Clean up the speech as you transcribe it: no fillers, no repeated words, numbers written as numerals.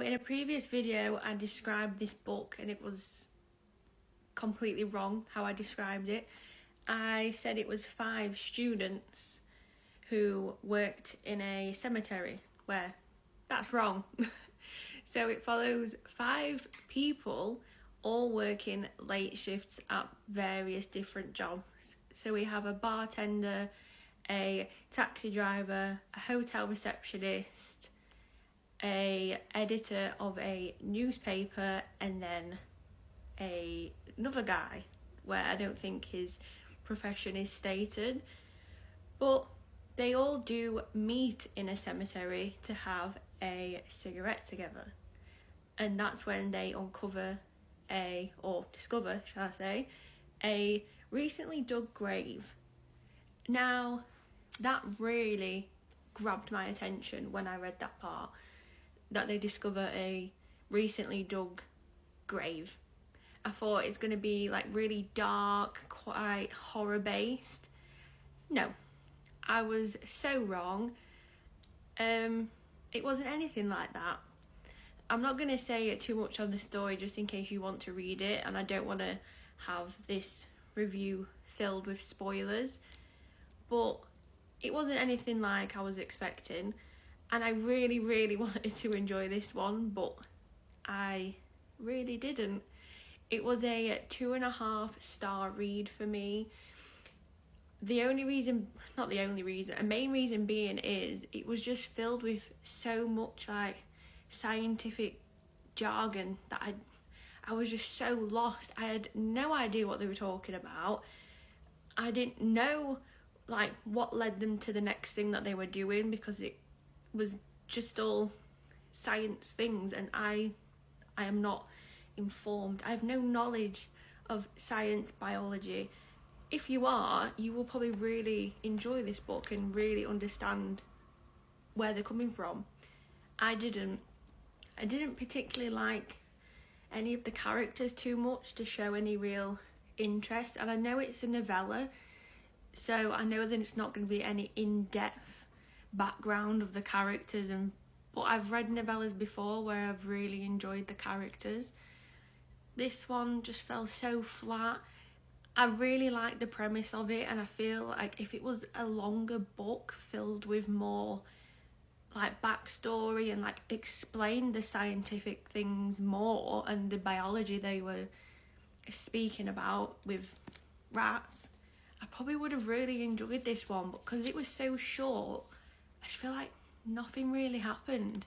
In a previous video I described this book and it was completely wrong how I described it. I said it was 5 students who worked in a cemetery, where that's wrong. So it follows 5 people all working late shifts at various different jobs. So we have a bartender, a taxi driver, a hotel receptionist, a editor of a newspaper, and then another guy where I don't think his profession is stated, but they all do meet in a cemetery to have a cigarette together, and that's when they discover, shall I say, a recently dug grave. Now that really grabbed my attention when I read that part, that they discover a recently dug grave. I thought it's going to be like really dark, quite horror based. No, I was so wrong. It wasn't anything like that. I'm not going to say too much on the story just in case you want to read it, and I don't want to have this review filled with spoilers, but it wasn't anything like I was expecting, and I really wanted to enjoy this one, but I really didn't. It was a 2.5 star read for me. A main reason being is it was just filled with so much like scientific jargon that I was just so lost. I had no idea what they were talking about. I didn't know like what led them to the next thing that they were doing, because it was just all science things, and I am not informed. I have no knowledge of science, biology. If you are, you will probably really enjoy this book and really understand where they're coming from. I didn't particularly like any of the characters too much to show any real interest, and I know it's a novella, so I know that it's not going to be any in-depth background of the characters, but I've read novellas before where I've really enjoyed the characters. This one just fell so flat. I really like the premise of it, and I feel like if it was a longer book filled with more like backstory and like explain the scientific things more and the biology they were speaking about with rats, I probably would have really enjoyed this one. But because it was so short, I just feel like nothing really happened.